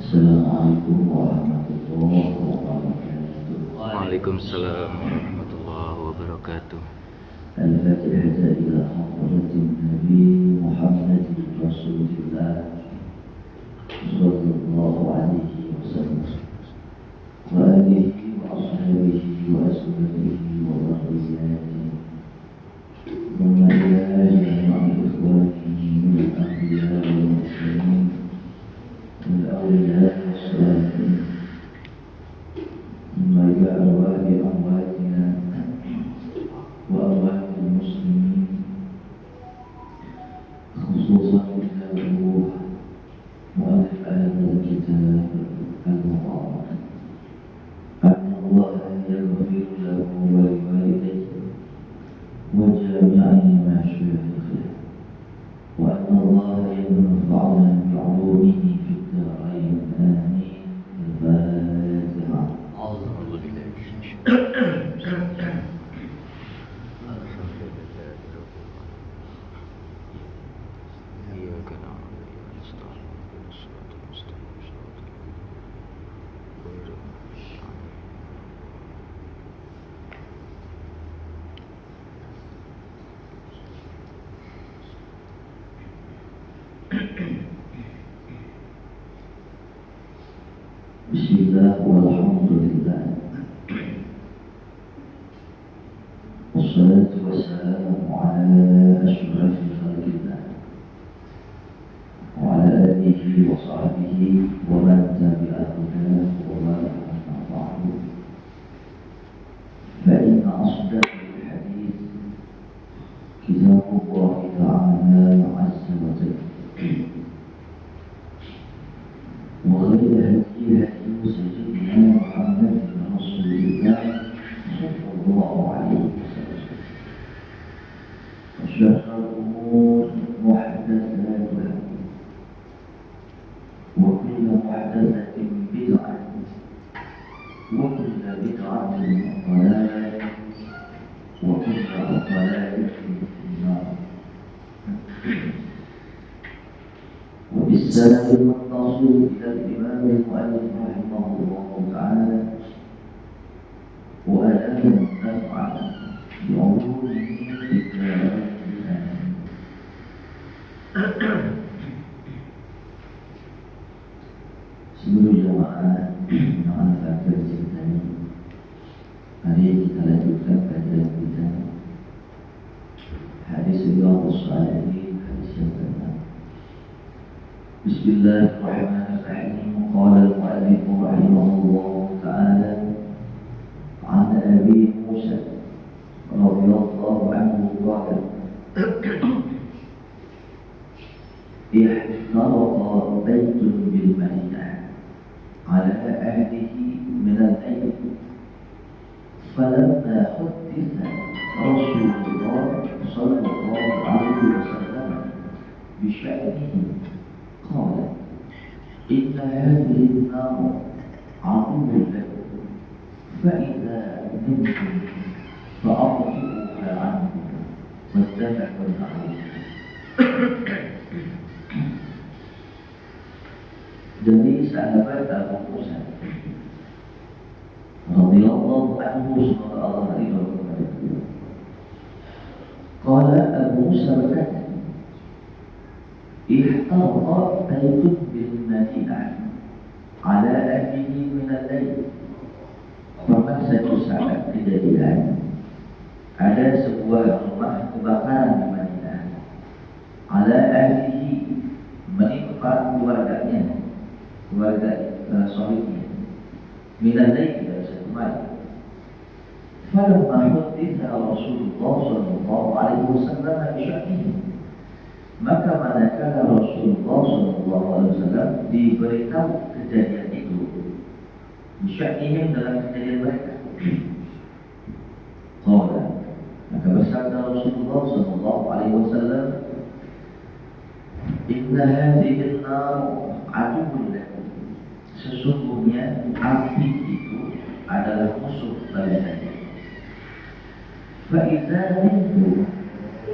Assalamualaikum warahmatullahi wabarakatuh. Waalaikumsalam warahmatullahi wabarakatuh. Al-Fatihah ila hadratin Nabi Muhammad Rasulullah sallallahu alaihi wasallam wa alihi wa ashabihi wa ashabihi wa dhurriyyatihi wa man yahdihi wa ikhwanihi min al-anbiya wal mursalin wal awliya was-salihin wa arwahi amwatina وأموات المسلمين خصوصا كتابه مؤلف هذا الكتاب المبارك أن الله يغفر له ولوالديه وجميع مشايخه وأن الله ينفعنا بعلومه في الدارين آمين. الفاتحة. أعوذ بالله من الشيطان. إياك نعبد وإياك نستعين اهدنا الصراط المستقيم صراط الذين غير المغضوب عليهم. بسم الله والحمد لله والصلاة والسلام على أشرف خلق الله وعلى آله وصحبه ومن تبعهم وبارك أما بعد فإن أصدق الحديث كتاب الله تعالى عز وجل وخير هدي هدي سيدنا محمد رسول الله صلى الله عليه وسلم وشر الأمور محدثاتها وكل محدثة بدعة وكل بدعة ضلالة وكل ضلالة في النار. وبالسند المتصل إلى الإمام المؤلف رحمه الله تعالى وألام نفعل بعلومه في الدارين آمين. Seluruh jemaah yang akan dicintai, mari kita lanjutkan kajian kita. Hadis Riyadhus Shalihin, hadis yang ke-6. Bismillahirrahmanirrahim. Qala al-mu'allif rahimahullahu ta'ala an Abi Musa radhiyallahu anhu qala ihtaraqa baytun bil Madinah على أهله من الليل فلما حدث رسول الله صلى الله عليه وسلم بشأنه قال إن هذه النار عدو لكم فإذا نمتم فأطفئوها عنكم متفق عليه. Dari sahabat Abu Musa radhiyallahu anhu, semoga Allah ridha kepadanya. Qala Abu Musa berkata, ihtaraqa baytun bil Madinah ala ahlihi min al-layl. Pernah satu saat kejadian ada sebuah rumah kebakaran di Madinah. Ala ahlihi, menimpa keluarganya, keluarga sahibnya, minalai dari satu malam. Falamma huditha Rasulullah sallallahu alaihi wasallam bisya'nihi, maka manakala Rasulullah sallallahu alaihi wasallam diberitahu kejadian itu, bisya'nihi dalam kejadian mereka. Qala, maka bersabda Rasulullah sallallahu alaihi wasallam, inna hadhihi an-nar aduwwun lakum. Sesungguhnya api itu adalah musuh kalian. Fa'idha mintu,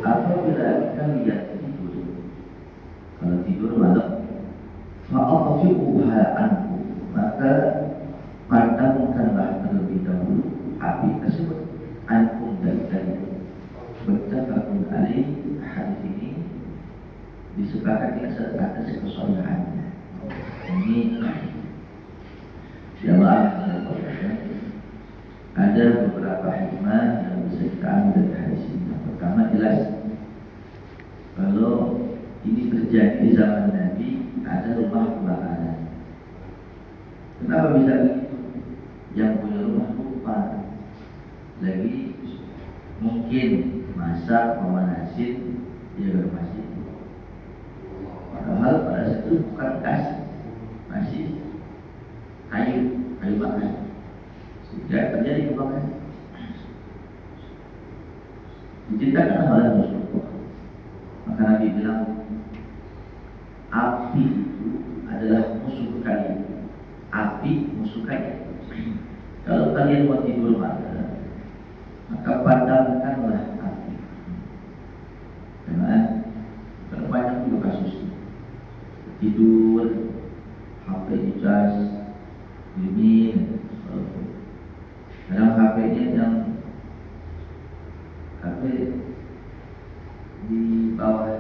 apabila kalian tidur, kalau tidur malam, fa'at Fa'afiquha anhu, maka padamkanlah terlebih dahulu api tersebut ankum dari kalian. Muttafaqun alaih. Hadis ini disepakati atas kesohihannya. Ini jamaah ada beberapa hikmah yang bisa kita ambil dari hadis ini. Yang pertama, jelas kalau ini terjadi di zaman Nabi, ada rumah kebakaran. Kenapa bisa begitu? Yang punya rumah lupa, lagi mungkin masak, memanasin, dia bermasih. Padahal pada saat itu bukan gas, masih kayu bakar. Sehingga terjadi kebakaran. Diceritakan oleh Rasulullah. Maka Nabi bilang, api itu adalah musuh kalian. Api musuh kalian. Kalau kalian mau tidur malam, maka padamkanlah api. Karena banyak juga kasus tidur, HP dicas, dingin. Kadang HP-nya yang HP di bawah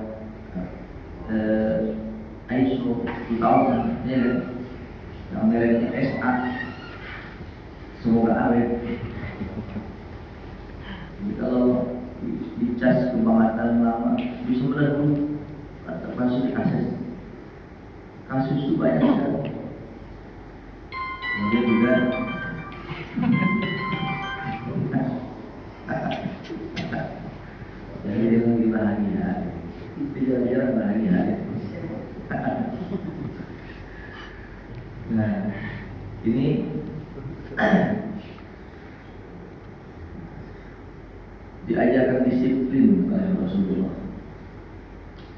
ISO 2000 ya, yang mereknya SA, semoga awet. Jadi kalau dicas kebangatan lama bisa meledak, termasuk di kasus itu banyak sekali. Kemudian juga jadi dia lagi bahagia, dia bahagia. Nah, ini diajarkan disiplin oleh Rasulullah.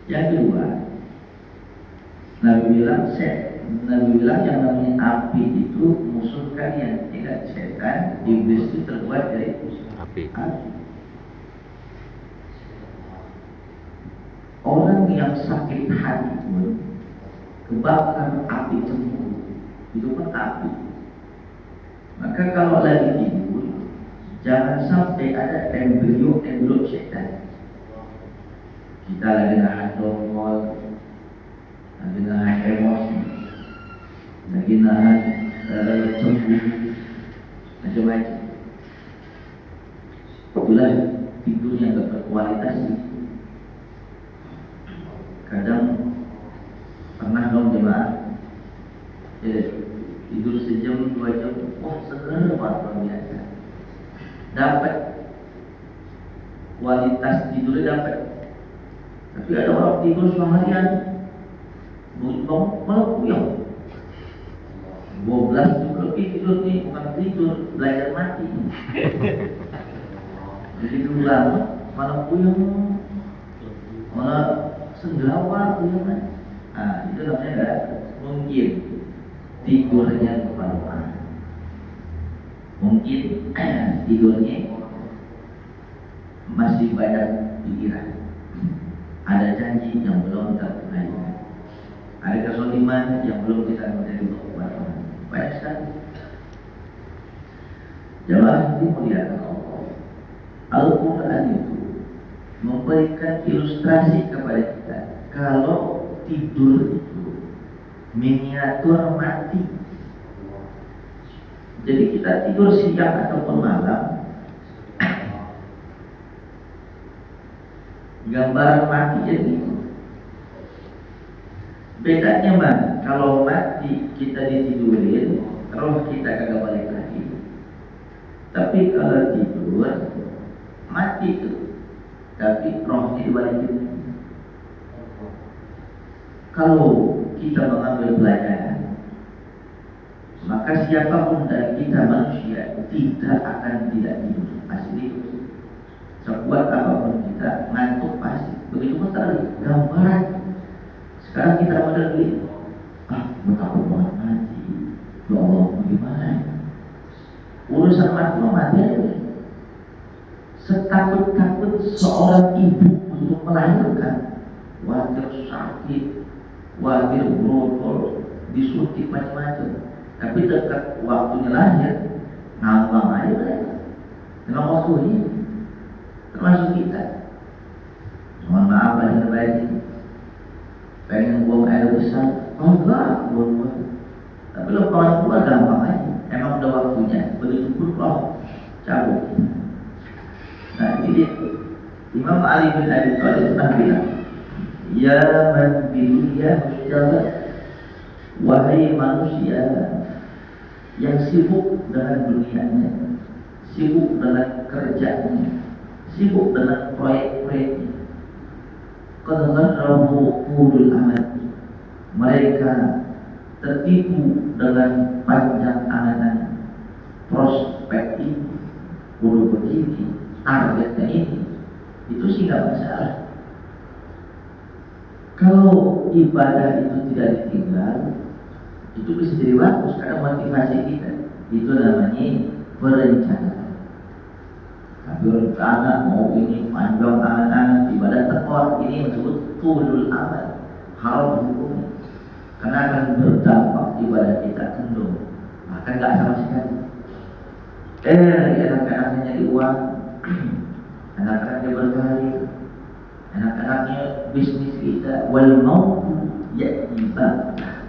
Yang kedua, Nabi bilang yang namanya api itu musuh kalian. Tidak, setan, iblis itu terbuat dari api. Orang yang sakit hati pun kebakar api cemburu, itu pun api. Maka kalau lagi tidur, jangan sampai ada embrio setan. Kita lagi nahan dongkol, lagi nahan emosi, lagi nahan cemburu, macam-macam. Itulah tidur yang tak berkualitas. Kadang pernah dong jemaah tidur sejam 2 jam, wah seger luar biasa. Dapat kualitas tidurnya dapat. Tapi ada orang tidur seharian malah puyeng. 12 jam lebih tidur nih, bukan tidur, belajar mati. Jadi dulu lama malah puyeng, malah sendawa puyeng. Nah, itu namanya mungkin tidurnya kepala. Mungkin tidurnya masih banyak pikiran. Ada janji yang belum tertunaikan, ada kesoliman yang belum kita menerima kepada orang. Banyak sekali. Jemaah dimuliakan Allah. Al-Quran itu memberikan ilustrasi kepada kita kalau tidur itu miniatur mati. Jadi kita tidur siang ataupun malam, gambaran mati jadi bedanya mah kalau mati kita ditidurin, roh kita kagak balik lagi. Tapi kalau tidur mati tuh, tapi rohnya dibalikin. Kalau kita mengambil pelajaran, maka siapapun dari kita manusia tidak akan tidak tidur, pasti tidur. Sekuat apapun kita ngantuk pasti. Begitu pun tadi gambaran. Sekarang kita mengerti, betapa banget mati. Ya Allah, bagaimana? Urusan mati aja. Setakut-takut seorang ibu untuk melahirkan, khawatir sakit, khawatir brodol, disuntik macam-macam. Tapi dekat waktunya lahir, ngambang aja mereka. Memang waktu ini, termasuk kita. Mohon maaf lahir batin, pengen buang air besar, enggak buang. Tapi kalau keluar gampang aja. Emang udah waktunya. Begitu pun kalau cabut. Nah ini Imam Ali bin Abi Thalib pernah bilang, ya man bidunya mustalah, wahai manusia yang sibuk dengan dunianya, sibuk dengan kerjanya, sibuk dengan proyek-proyeknya. Qad gharrahu tulul amal. Mereka tertipu dengan panjang angan prospek ini, bulu begini, targetnya ini. Itu sih nggak masalah. Kalau ibadah itu tidak ditinggal, itu bisa jadi bagus karena motivasi kita. Itu namanya perencanaan. Tapi rencana mau ini panjang angan-angan ibadah tekor, ini yang disebut tulul amal, haram hukumnya. Karena akan berdampak ibadah kita kendor, maka nggak sama sekali. Anak-anaknya nyari uang, anak-anaknya berkarir, anak-anaknya bisnis kita, wal mautu ya'ti baghtah.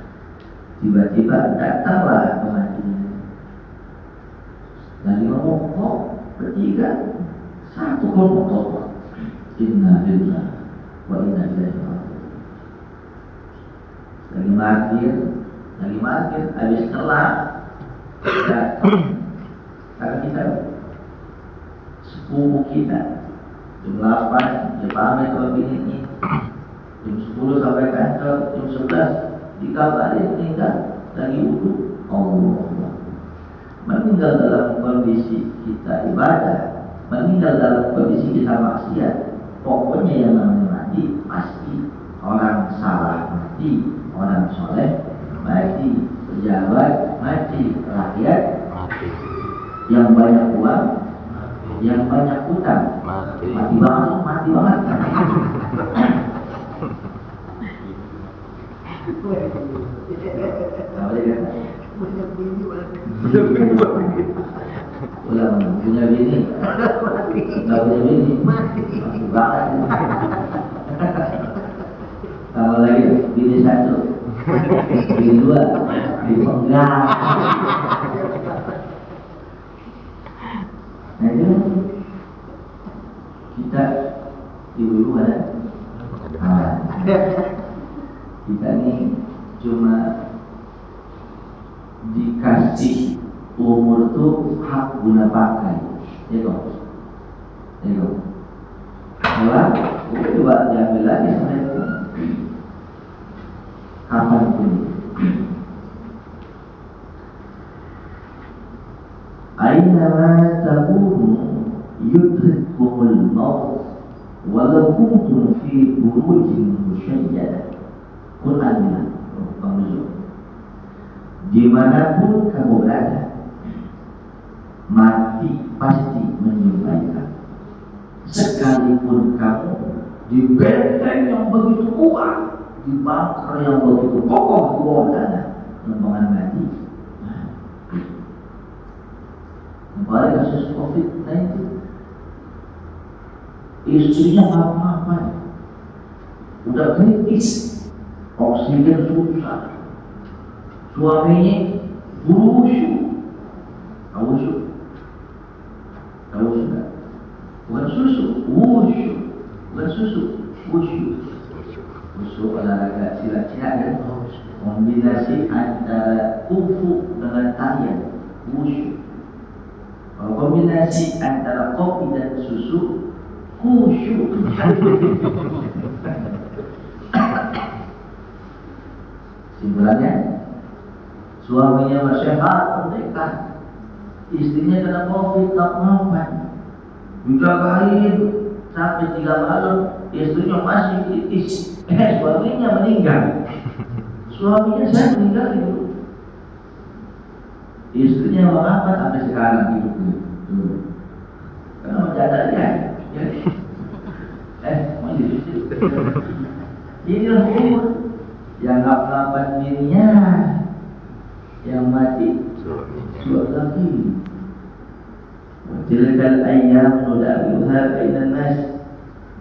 Tiba-tiba datanglah kematian. Lagi ngomong bertiga, satu kelompok. Inna lillahi wa inna ilaihi raji'un. Lagi markir, habis telat datang. Karena kita sepupu kita jam 8 dia pamit sama bininya, jam 10 sampai kantor, jam 11 dikabarin meninggal lagi wudhu. Allah, meninggal dalam kondisi kita ibadah, meninggal dalam kondisi kita maksiat. Pokoknya yang namanya mati pasti orang salah mati, orang soleh mati, pejabat mati, rakyat mati, yang banyak uang mati, yang banyak utang mati banget, mati banget. Apa dia kata? Banyak bini mati. Ulang, punya bini nggak punya bini mati banget. Tambah lagi bini satu, bini dua, dipenggal. Nah itu kita ibu-ibu ada. Kita ini cuma dikasih umur tuh hak guna pakai, ya kok. Kalau itu coba diambil lagi sama itu. Kapan pun. Aynama takunu yudrikkumul maut walau kuntum fi burujin musyayyadah. Quran bilang, dimanapun kamu berada, mati pasti menjumpai kamu. Sekalipun kamu di benteng yang begitu kuat, di bunker yang begitu kokoh di bawah tanah, rombongan mati. Kembali kasus COVID-19, istrinya apa-apa, udah kritis, oksigen susah, suaminya busuk, tahu sudah, bukan susu, busuk olahraga silat-silat ya, kombinasi antara kungfu dengan tarian, busuk. Kalau kombinasi antara kopi dan susu, khusyuk. Simpulannya, suaminya masih sehat, mendekat, istrinya kena COVID, tak mampan, dijagain sampai 3 malam, istrinya masih kritis. Suaminya meninggal. Suaminya saya meninggal itu. Istrinya mengapa sampai sekarang hidupnya? Karena menjaga dia. Masih istri. Inilah umur Yang ngap-ngapan dirinya, yang mati suami. Tilkal ayyam nudawiluha bainan nas.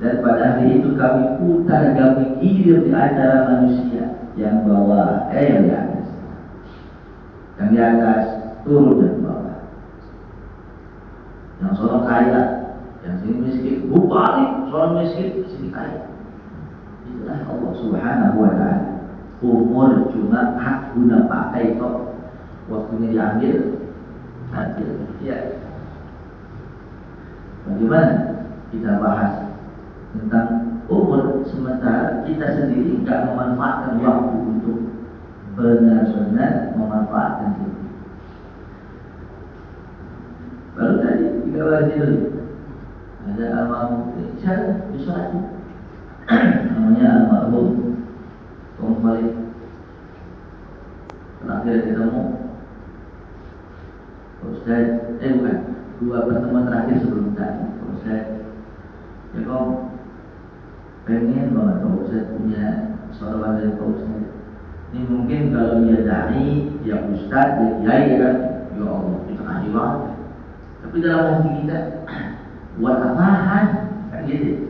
Dan pada hari itu kami putar, kami gilir di antara manusia. Yang bawah, yang di atas. Yang di atas turun dan bawah. Yang seorang kaya, yang sini miskin, balik seorang miskin, sini kaya. Itulah Allah Subhanahu wa ta'ala. Umur cuma hak guna pakai kok. Waktunya diambil, nanti ya. Bagaimana kita bahas tentang umur sementara kita sendiri tidak memanfaatkan waktu untuk benar-benar memanfaatkan itu. Baru tadi 3 hari dulu ada almarhum saya disolat namanya almarhum kembali terakhir ketemu Ustaz, bukan 2 pertemuan terakhir sebelum tadi Ustaz ya kok pengen banget Pak Ustaz punya soal dari Pak Ustaz. Ini mungkin kalau dia dai, dia Ustaz, dia kiai kan, ya Allah kita kasih banget. Tapi dalam hati kita buat apaan? Kan gitu.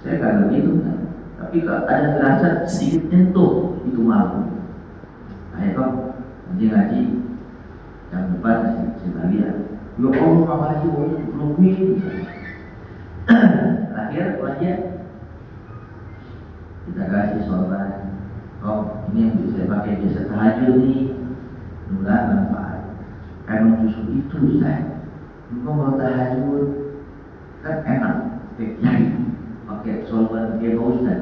Saya kan begitu kan. Tapi kalau ada rasa sedikit nyentuh itu malu. Ayo kok nanti ngaji jam depan saya lihat. Ya Allah makasih lebih. Terakhir wajah kita kasih sholat. Oh ini yang bisa saya pakai biasa tahajud nih. Mudah manfaat. Emang justru itu Ustaz. Kalau tahajud kan enak. Pakai sholat dia mau Ustaz.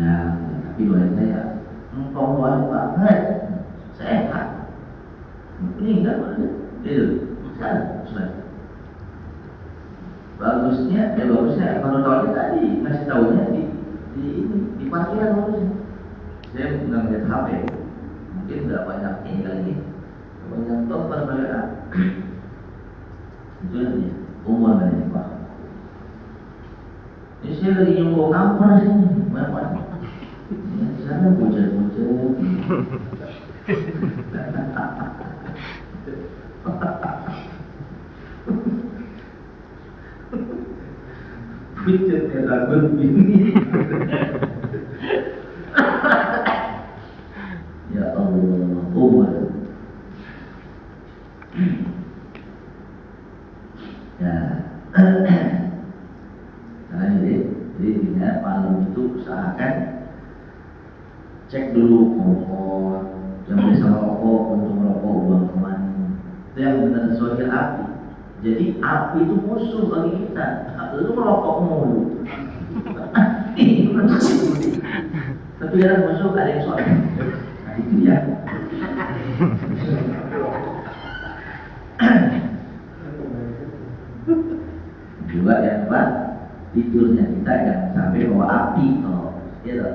Ya, tapi doa saya engkau doa banget. Sehat. Ini enggak mana? Itu salah. Bagusnya kalau tahu tadi ngasih tahunya di parkiran bagusnya. Saya nggak ngeliat HP, mungkin nggak banyak ini kali ini, banyak telepon mereka. Itu dia umur dari Pak. Ini saya lagi nyunggu kampung sini, banyak. Di sana bocah-bocah. Picetnya lagu ini. Ya Allah, umur. Ya, karena jadi tidak malam itu usahakan cek dulu kompor, yang bisa merokok untuk merokok uang kemana. Itu yang benar sesuai api. Jadi api itu musuh bagi kita. Lu merokok mulu. Tapi dalam musuh ada yang soal. Nah itu dia. Juga yang apa? Tidurnya kita jangan sampai bawa api kalau gitu.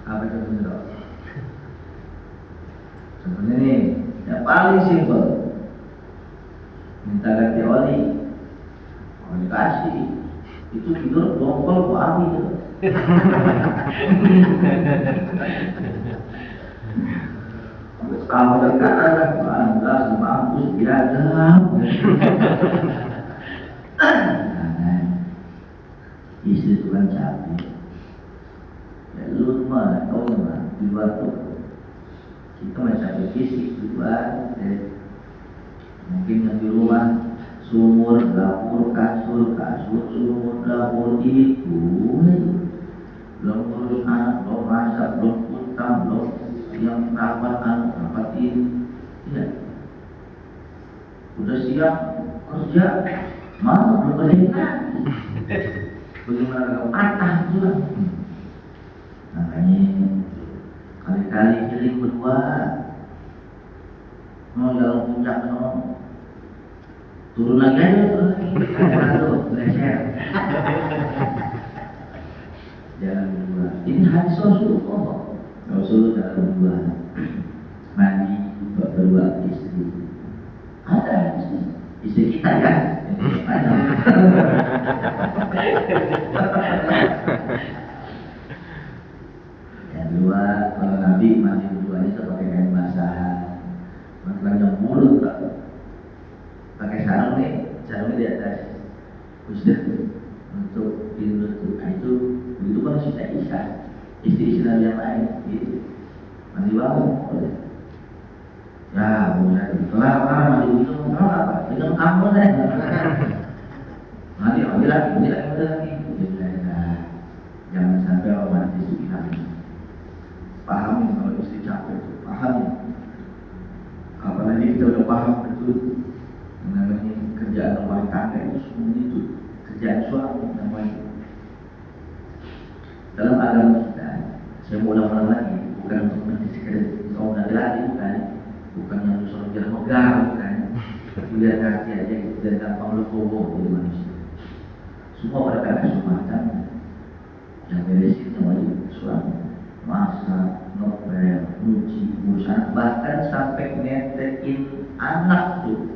Apa contohnya? Sebenarnya nih yang paling simpel. Minta ganti oli kasih itu tidur dongkol bawa api itu. Kalau dekat Anda mampus biadab. Istri itu kan capek. Ya lu mah tahu mah di luar tuh kita mah capek fisik di luar. Mungkin yang di rumah sumur, dapur, kasur, sumur, dapur itu belum urus anak, belum masak, belum utang, belum yang rapat anak, rapat ini ya. Udah siap kerja malah belum kerja. Bagaimana kalau patah juga. Makanya kali-kali healing berdua mau jalan puncak turun lagi aja geser. Jalan berdua. Ini hadis Rasulullah. Rasul jalan berdua. Mandi berdua istri. Ada istri kita kan? Ada. Nabi mandi berdua itu pakai kain basahan, makanya mulut pak, pakai sarungnya di atas Ustaz untuk dilutut. Itu kan sudah istri Nabi yang lain, gitu. Mandi bau, ya bukan kelar mandi itu apa? Dengan kamu saya. Nanti ambil lagi. Jangan sampai orang istri kami. Pahami kalau istri capek itu, pahami. Apalagi kita udah paham betul namanya kerjaan rumah tangga itu semuanya itu kerjaan suami namanya. Dalam agama kita, saya mau ulang lagi, bukan untuk mendiskredit kaum laki-laki, bukan yang disuruh biar megah, bukan. Biar kaki aja, biar gampang legowo jadi manusia. Semua perkara rumah tangga yang beresin wajib suami, masak, ngepel, nyuci, urusan, bahkan sampai ngetekin anak tuh.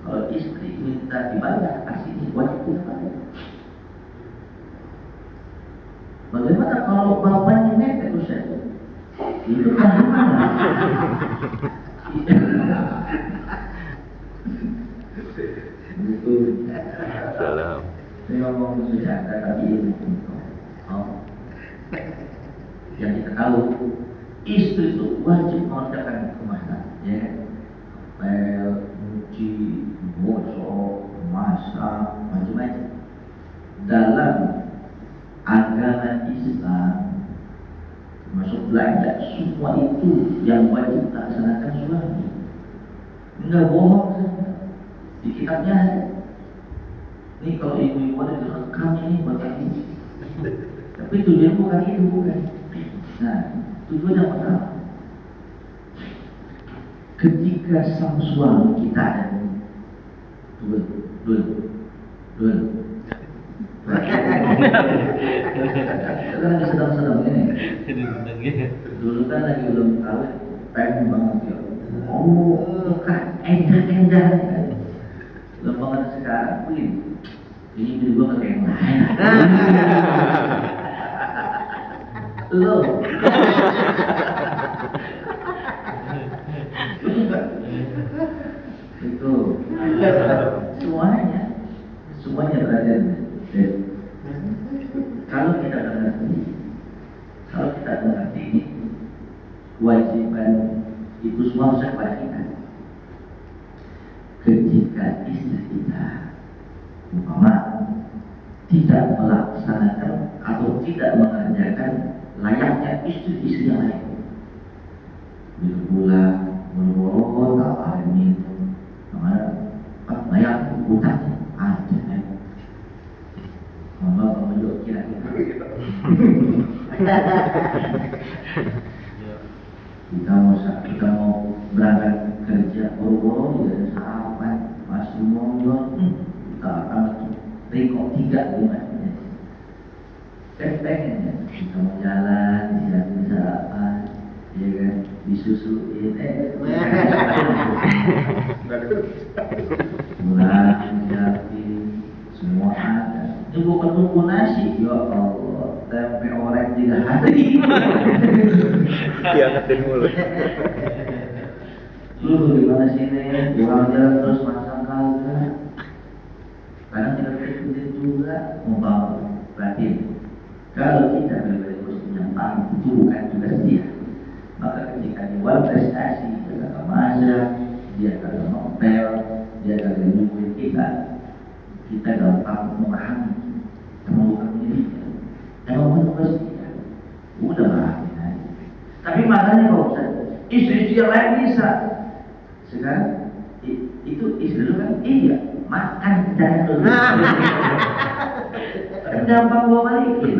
Kalau istri minta dibayar, kasih wajib dibayar. Bagaimana kalau bapaknya netek Ustaz? Itu kan gimana? Salam. Saya ngomong bercanda tapi ilmu. Yang kita tahu, istri itu wajib mengerjakan rumah tangga, ya. Ngepel, nyuci, gosok, masak, macam-macam. Dalam agama Islam termasuk belajar semua itu yang wajib laksanakan suami. Enggak bohong saja. Di kitabnya ada. Ini kalau ibu-ibu ada direkam ini bakal ini. Tapi tujuan bukan itu, bukan. Nah, tujuan yang pertama, ketika sang suami kita ada dul. Sekarang sedang-sedang ini. Dulu kan lagi belum tahu, pengen banget ya. Oh, bukan endah. Lembangan sekarang begini. Ini juga pakai yang lain. Lo. Itu semuanya berada. Kalau kita mengerti ini, kewajiban itu semua harus kepada kita. Ketika istri kita umpama tidak melaksanakan atau tidak mengerjakan layaknya istri-istri yang lain, begitu pula boro-boro tak ada itu, banyak utangnya ada. Mama menunjuk kira-kira kita mau berangkat kerja boro-boro tidak ada sarapan, masih mau kita akan rekor 3-5 pengen ya kita mau jalan di sarapan, ya kan, disusuin pulang siapin semua ada. Ini bukan tunggu nasi, ya Allah, tempe orek 3 hari. Diangetin mulu. Lu bagaimana sini? Pulang jalan terus masak kagak? Kadang kita pikir juga mau berarti kalau kita berbeda muslim yang paham itu bukan tugas dia. Maka ketika dia prestasi, dia akan masak, dia akan ngopel, dia akan menyuguhin kita gampang memahami. Emang bukan dirinya, emang tugas dia. Udah maafin aja. Tapi makanya kalau istri-istri yang lain bisa. Sekarang itu istri lu kan iya makan jangan dulu. Gampang bawa balikin.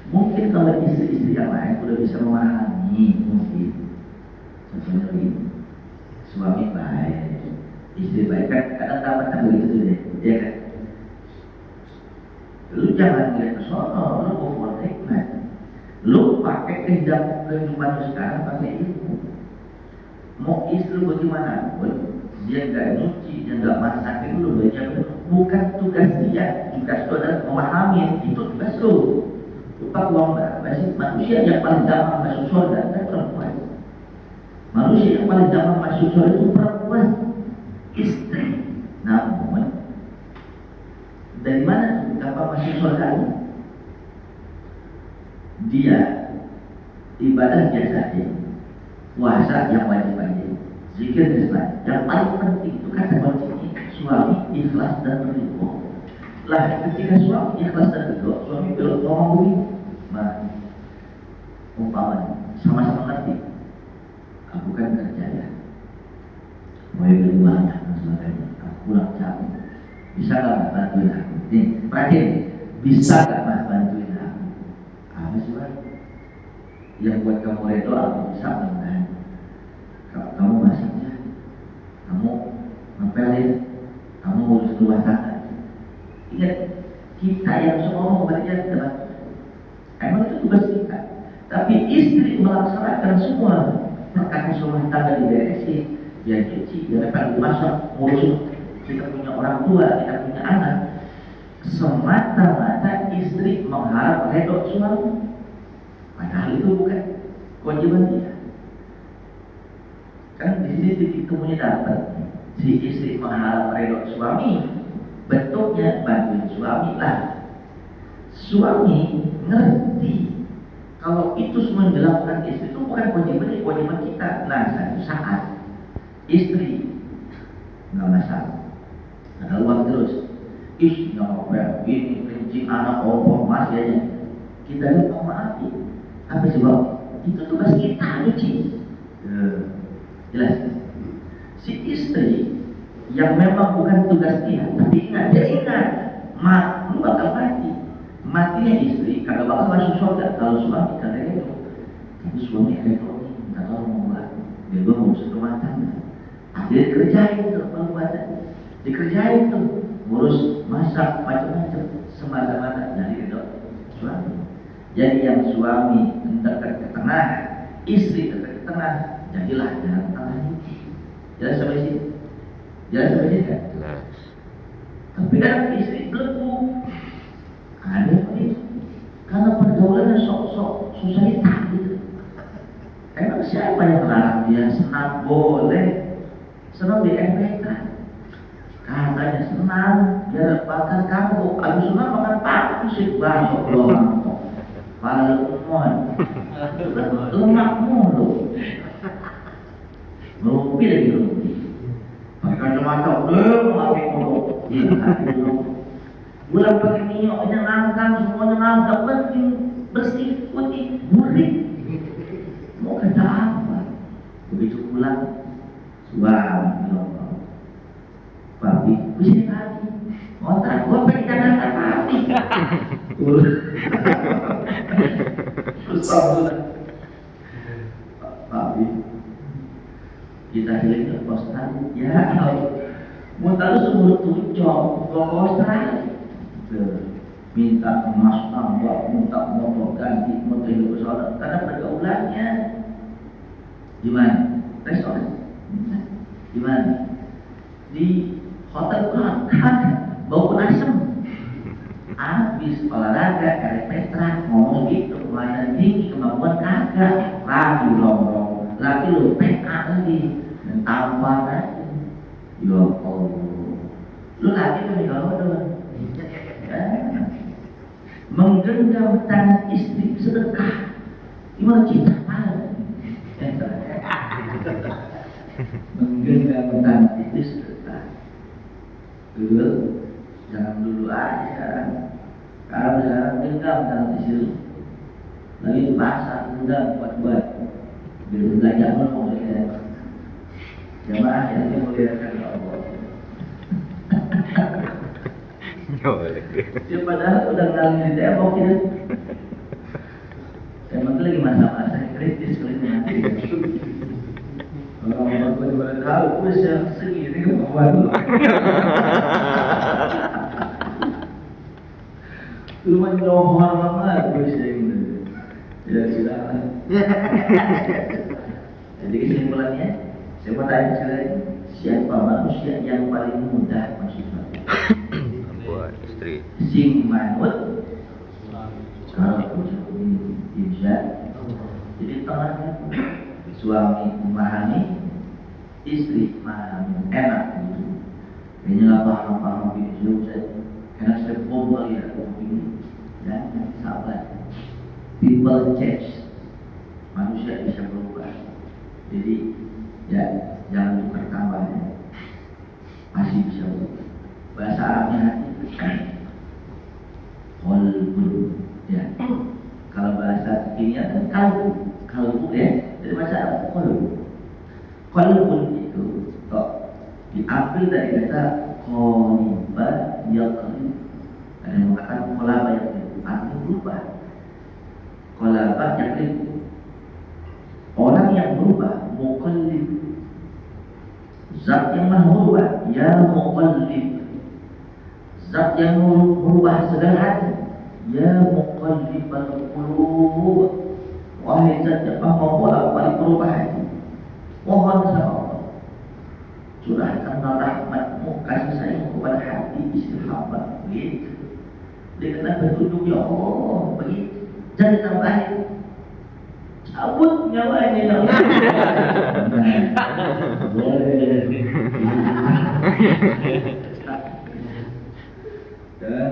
Mungkin kalau istri-istri yang lain udah bisa memahami, mungkin contohnya begini, suami baik, istri baik kan kadang dapat begitu tuh deh, ya kan? Lu jangan lihat ke sono, lu over hikmat. Lu pakai kehidupan lu sekarang pakai ilmu. Mau istri lu bagaimana pun, dia nggak nyuci, dia nggak masak, itu lu bukan tugas dia. Tugas lu adalah memahami, itu tugas lu. Lupa uang berapa sih? Manusia yang paling gampang masuk surga kan perempuan. Manusia yang paling gampang masuk surga itu perempuan, istri. Namun dari mana gampang masuk surga? Dia ibadah biasa aja, puasa yang wajib-wajib, zikir Islam. Yang paling penting itu kata kuncinya suami ikhlas dan ridho. Lah ketika suami ikhlas dan ridho, suami belum ngomong begini, umpamanya sama-sama ngerti, aku kan kerja ya, mau beli banyak dan sebagainya, aku pulang capek, bisa nggak bantuin aku? Nih, terakhir, bisa nggak bantuin aku? Apa sih Pak? Yang buat kamu redo aku bisa mudah-mudahan. Kalau kamu masaknya, kamu ngepelin, kamu urus rumah tangga. Ingat, kita yang semua mau kerja teman. Emang itu tugas kita. Tapi istri melaksanakan semua perkara rumah tangga diberesin, dia cuci, dia repel, masak, ngurus. Kita punya orang tua, kita punya anak. Semata-mata istri mengharap redho suami. Padahal itu bukan kewajiban dia. Kan di sini titik temunya dapat. Si istri mengharap redho suami, bentuknya bantuin suami lah. Suami ngerti kalau itu semua yang dilakukan istri itu bukan kewajiban kita. Nah, satu saat istri nggak masalah, ada uang terus, nggak apa-apa, ini kencing anak opor masih aja. Kita lupa maafin. Apa sebab? Itu tugas kita, nyuci. Jelas. Si istri yang memang bukan tugas dia, tapi dia ingat, lu bakal mati. Matinya istri kagak bakal masuk surga kalau suami kagak itu. Tapi suami itu nggak tahu mau buat, dia mau ngurus rumah tangga. Akhirnya kerjain tuh perbuatan, dikerjain tuh, ngurus masak macam-macam, semata-mata dari itu suami. Jadi yang suami dekat ke tengah, istri dekat ke tengah, jadilah jalan tengah ini. Jelas sampai sini? Jelas sampai sini kan? Jelas. Tapi kan istri belum. Ada begitu. Karena pergaulannya sok-sok susah gitu. Emang siapa yang larang dia senang boleh? Senang di MP3. Katanya senang, biar bakar kamu. Abis senang makan paku sih basok doang. Para lemon, lemak mulu, ngerupi lagi ngerupi. Pakai kacamata, pakai mulu. Bulan pakai minyaknya nangkang, semuanya nangkang, penting bersih, putih, murni. Mau kerja apa? Begitu pulang, suami bilang, papi, pusing lagi. Otak gua pengen Jakarta papi. Susah papi. Kita hilang ke Australia. Ya, mau tahu semua tujuh ke Australia. Minta emas tambah, minta motor ganti, motor hidup pesawat. Karena pergaulannya gimana? Restoran, gimana? Di hotel kan bau asem. Habis olahraga, karet petra, ngomong gitu, kemana tinggi, kemampuan kagak, lagi longrong, lagi lu PA lagi, dan tambah lagi. Ya Allah, lu lagi menikah menggenggam tangan istri sedekah, gimana cinta malu? Menggenggam tangan istri sedekah, dulu, jangan dulu aja sekarang. Kalau sekarang genggam tangan istri, lagi basah genggam buat biar belajar ngomong ya. Jamaah yang dimuliakan Allah. Ya padahal udah ngalamin tembok ya. Emang lagi masa-masa kritis kali nanti. Kalau orang tua juga tahu, wes yang segini kemampuan. Lu menyohor banget, wes yang ya silakan. Jadi kesimpulannya, saya mau tanya sekali, siapa manusia yang paling mudah masuk surga? Buat istri. Sing manut, kalau insya. Jadi tengahnya suami memahami, istri memahami, enak gitu. Kayaknya nggak paham ini juga. Karena saya bom kali ya ini. Ya, sabar. People change. Manusia bisa berubah. Jadi ya jangan tukar tambahnya. Masih bisa berubah. Bahasa Arabnya hati. Qalbun, ya. Kalau bahasa kekinian kan kalbu ya. Dari bahasa Arab qalbun. Qalbun itu diambil dari kata qaliba yaqlib. Ada yang mengatakan qalaba yaqlib, artinya berubah. Qalaba yaqlib. Orang yang berubah, muqallib. Zat yang merubah, ya muqallib. Zat yang merubah segala hati, ya muqallibal qulub. Wahai zat yang membolak-balik berubah hati, mohon sama Allah, curahkanlah rahmatmu, kasih sayang kepada hati istri hamba. Begitu. Dengan petunjuk ya Allah, begitu. Jangan tambahin. Cabut nyawanya ya Allah. Dan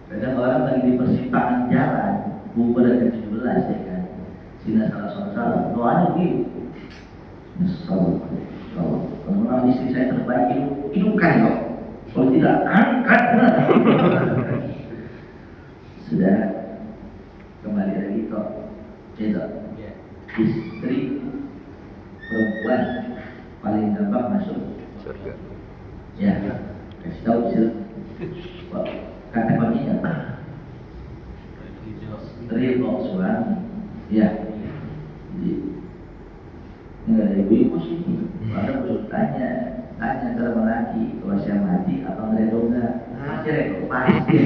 kadang orang lagi di persimpangan jalan, bubur ada 17 ya kan, sini salah doanya gitu. Nyesel, kalau istri saya terbaik hidupkan kok, kalau tidak angkat sudah kembali lagi kok, tidak istri perempuan paling gampang masuk surga. Ya, kasih tahu sih. Kata kuncinya apa? Ridho suami. Ya. Jadi nggak ada ibu sih. Ada tanya kalau laki kalau saya mati apa ngeredo nggak? Pasti redo pasti.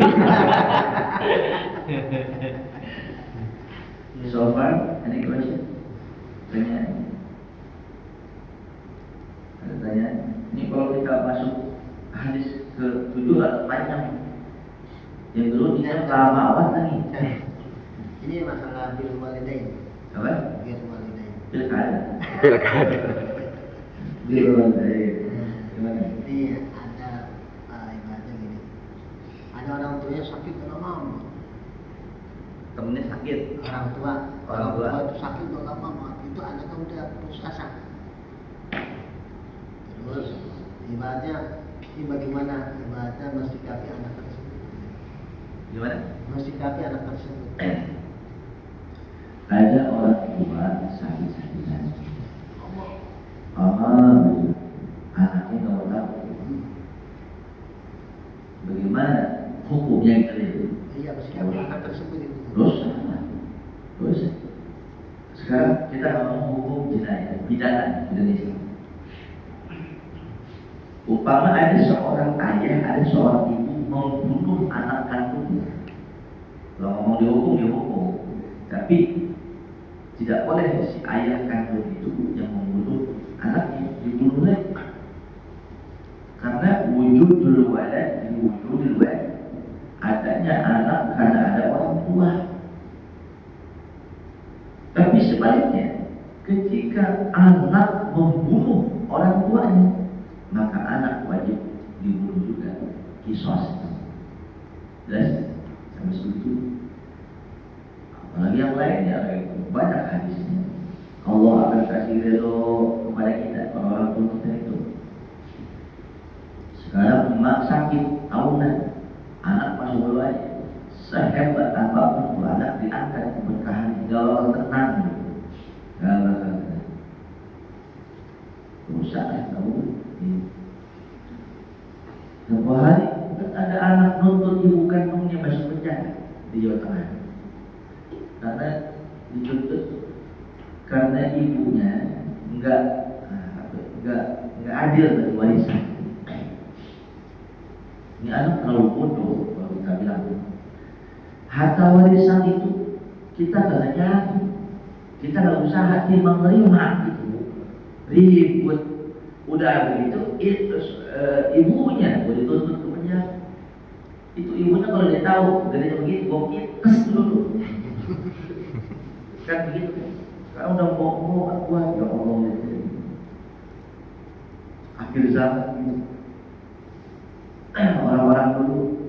So far, any question? Tanya. Ada tanya. Ini kalau kita masuk hadis ke-7 atau panjang. Yang dulu ini lama awal lagi. Ini masalah bil walidain. Apa? Bil walidain. Pilkada. Bil Pilkada. Gimana? Ini ada ibaratnya gini. Ada orang tuanya sakit udah lama. Temennya sakit. Orang tua itu sakit udah lama. Itu anaknya udah putus asa. Terus ibaratnya ini bagaimana ibaratnya mensikapi anak tersebut? Gimana? Mensikapi anak tersebut. Ada orang tua sakit-sakitan. Anaknya nggak mau tahu. Bagaimana hukumnya itu? Iya, mensikapi anak tersebut itu. Dosa. Sekarang kita ngomong hukum jenayah, pidana Indonesia. Umpama ada seorang ayah, ada seorang ibu membunuh anak kandungnya. Kalau ngomong dihukum, tapi tidak boleh si ayah kandung itu yang membunuh anaknya dibunuh lagi. Karena wujudul walad, adanya anak karena ada orang tua. Tapi sebaliknya, ketika anak membunuh orang tuanya, maka anak wajib dibunuh juga, kisos. Jelas? Sampai segitu. Apalagi yang lainnya, banyak hadisnya. Allah akan kasih ridho kepada kita, orang tua kita itu. Sekarang emak sakit tahunan, anak masuk bawahnya. Sehebat apapun itu anak diangkat keberkahan hingga orang tenang. Rusak tahu. Sebuah hari ada anak nuntut ibu kandungnya masuk penjara di Jawa Tengah. Karena dituntut karena ibunya enggak adil bagi warisan. Ini anak terlalu bodoh kalau kita bilang. Harta warisan itu kita nggak nyari, kita nggak usaha menerima gitu. Ribut, udah begitu ibunya boleh dituntut ke penjara. Itu ibunya kalau dia tahu gedenya begitu, gue ites dulu. Kan begitu kan? Kalau udah mau gak kuat ya Allah itu. Akhir zaman itu orang-orang dulu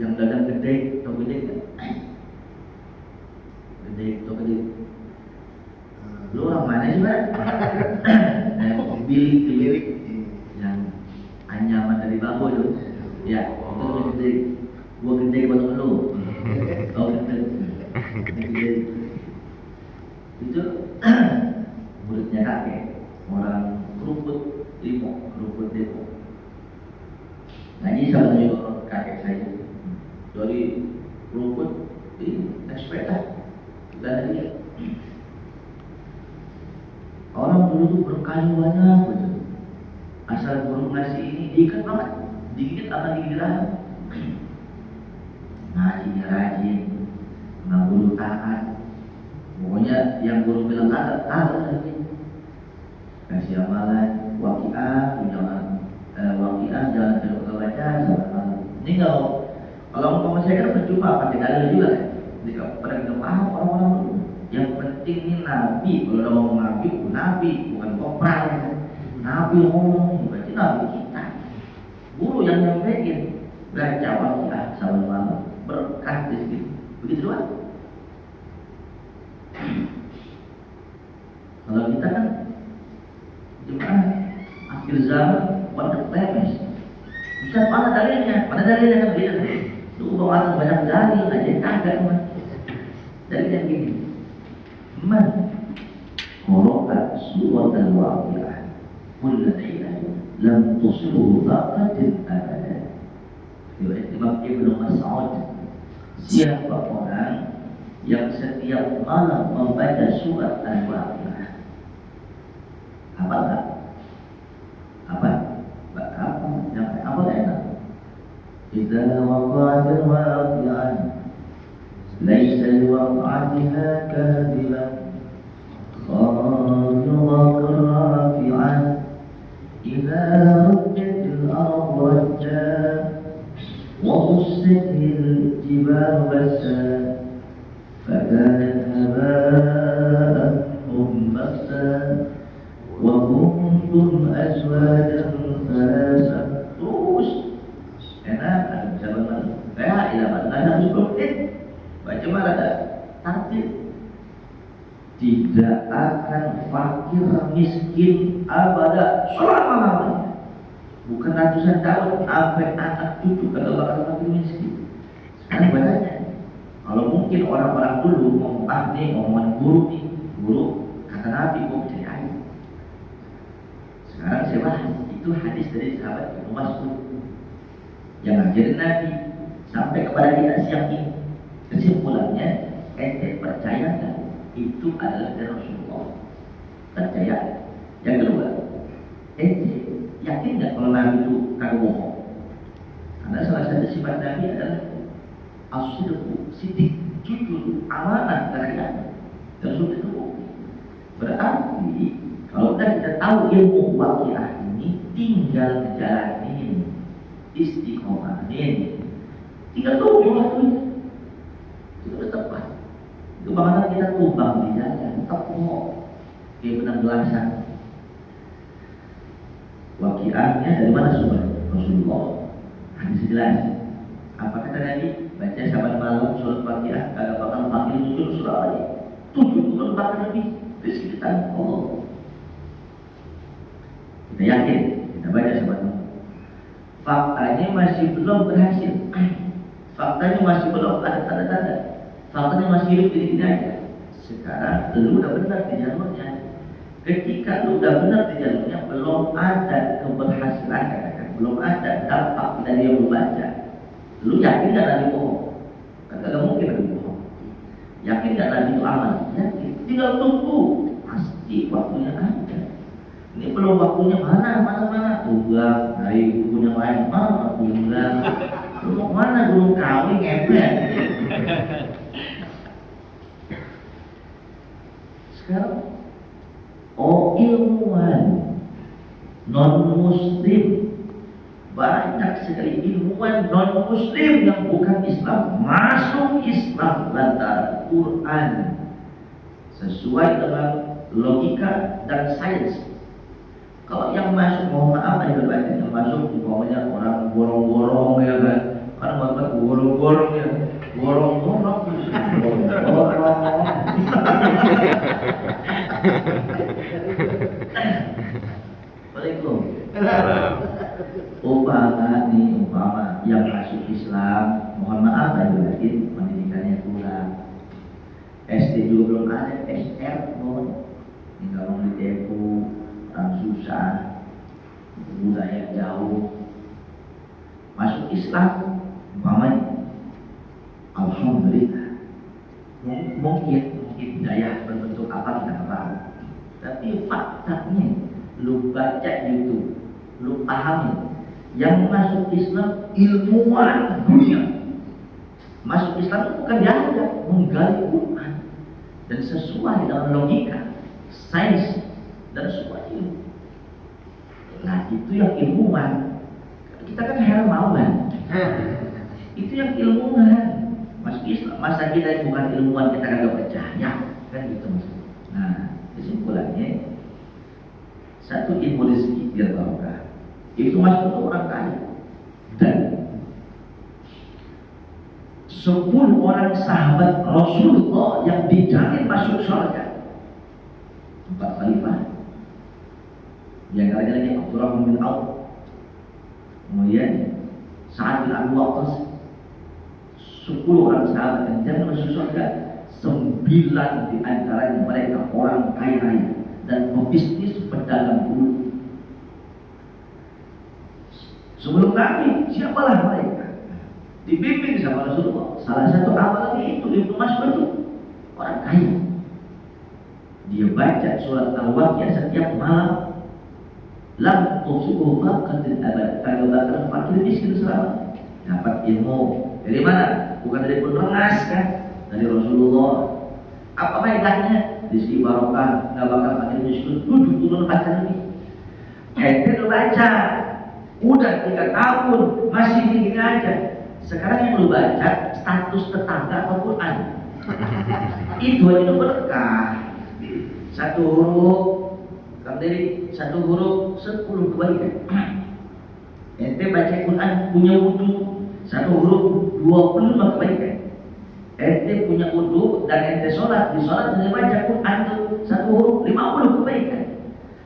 yang dagang gede atau gede kan? Gede atau gede? Lu orang mana sih Pak? Bilik yang anyaman dari bambu itu. Ya, itu lebih gede. Gua gede buat lu. Oh gede. Gede. Itu muridnya kakek, orang keruput Depok. Ngaji sama juga kakek saya. Dari keruput di sepeda, dan dia. Orang dulu tuh berkayu banyak betul. Asal guru ngasih ini diikat banget, digigit sama digigit rahang. Ngajinya rajin, nggak guru taat. Pokoknya yang guru bilang taat lagi. Kasih amalan, waqiah jangan terlalu baca sama malam. Ini kalau mau saya kan percuma pakai dalil juga kan. Jika pada nggak paham orang-orang dulu. Yang penting ini Nabi, kalau mau Nabi bukan kopral ya kan. Nabi ngomong, berarti Nabi kita. Guru yang nyampein baca waqiah sama malam berkah di situ. Begitu doang. Kalau kita kan jemaah akhir zaman pada lemes. Bisa mana dalilnya kan beda. Lu bawa banyak dalil aja kagak mah. Dalilnya gini. Man qara'a surat al-waqi'ah kullu lailah lam tusibhu faqatin abada. Riwayat Imam Ibnu Mas'ud. Siapa orang yang setiap malam membaca surat al-waqi'ah? Apa enggak? Apa enak? Idza waqa'atil waqi'ah laysa liwaqa'atiha kadhiba khafidatan rafi'ah idza rujjatil ardu rajja wa bussatil jibalu bassa فكانت هباء منبثا وكنتم أزواجا ثلاثا. Terus enak ada jalan ada baca mana ada tartil. Tidak akan fakir miskin abada selama-lamanya. Bukan ratusan tahun sampai anak cucu kagak bakal fakir miskin. Sekarang bacanya. Kalau mungkin orang-orang dulu ngomong ngomong guru kata Nabi mau cari air. Sekarang saya bahas itu hadis dari sahabat Ibnu Mas'ud yang ngajarin Nabi sampai kepada kita siang ini. Kesimpulannya, ente percaya nggak itu adalah dari Rasulullah? Percaya. Yang kedua, ente yakin nggak kalau Nabi itu kagak bohong? Karena salah satu sifat Nabi adalah as-sidqu, sidik, jujur, amanah, khianat. Rasul itu berarti kalau kita tahu ilmu waqiah ini tinggal ngejalanin, istiqomahin, tinggal tunggu waktunya. Itu udah tepat. Itu bagaimana kita tumbang di jalan, tepuk, kayak benang gelasan. Waqiahnya dari mana sumber? Rasulullah. Hadis jelas. Apa kata Nabi? Baca saban malam surat Waqiah, kagak bakal fakir muncul surah lagi. 7 kali lebih rezeki kita Allah. Kita yakin, kita baca saban malam. Faktanya masih belum berhasil. Faktanya masih belum ada tanda-tanda. Faktanya masih hidup diri aja. Sekarang lu udah benar di jalurnya. Ketika lu udah benar di jalurnya, belum ada keberhasilan, katakan belum ada dampak dari yang lu baca. Lu yakin gak Nabi bohong? Kagak mungkin Nabi bohong. Yakin gak Nabi itu aman? Yakin. Tinggal tunggu. Pasti waktunya ada. Ini belum waktunya mana? Tunggang dari bukunya lain. Mana tunggang? Lu mau mana? Belum kawin ngepet. Sekarang ilmuwan non muslim banyak sekali ilmuwan non muslim yang bukan Islam masuk Islam lantaran Quran sesuai dengan logika dan sains. Kalau yang masuk, mohon maaf ya banyak yang masuk umpamanya orang gorong-gorong ya kan, karena buat gorong-gorong ya, gorong-gorong Waalaikumsalam. Umpama yang masuk Islam, mohon maaf saya yakin pendidikannya kurang. SD juga belum ada, SR mohon. Tinggal mau ditepu, orang susah, budaya jauh. Masuk Islam, umpamanya, alhamdulillah. Mungkin hidayah berbentuk apa kita nggak tahu. Tapi faktanya, lu baca YouTube, lu pahami. Yang masuk Islam ilmuwan dunia. Masuk Islam itu bukan diajak menggali Quran dan sesuai dengan logika, sains dan sebuah ilmu. Nah itu yang ilmuwan. Kita kan hermawan. Itu yang ilmuwan. Masuk Islam. Masa kita bukan ilmuwan kita kagak percaya kan gitu maksudnya. Nah kesimpulannya satu ilmu rezeki biar barokah. Itu masuk untuk orang kaya. Dan 10 orang sahabat Rasulullah yang dijamin masuk surga. 4 khalifah. Yang lagi Abdurrahman bin Auf, kemudian Sa'ad bin Abi Waqqas. 10 orang sahabat yang dijamin masuk surga. 9 di antaranya mereka orang kaya raya dan pebisnis pedagang bulu. Sebelum Nabi, siapalah mereka? Dibimbing sama Rasulullah. Salah satu amalnya itu Ibnu Mas'ud itu orang kaya. Dia baca surat Al-Waqiah setiap malam. Lam tusibuhu faqatil abad. Kalau bakal fakir miskin selama. Dapat ilmu dari mana? Bukan dari pendengas kan? Dari Rasulullah. Apa faedahnya? Rizki barokah, nggak bakal fakir miskin. Turun baca lagi. Ente baca. Udah 3 tahun masih begini aja. Sekarang yang lu baca status tetangga atau Quran. Itu aja berkah. 1 huruf, dari 1 huruf 10 kebaikan. Ente baca Quran punya wudu 1 huruf 25 kebaikan. Ente punya wudu dan ente sholat, di sholat ente baca Quran tuh 1 huruf 50 kebaikan.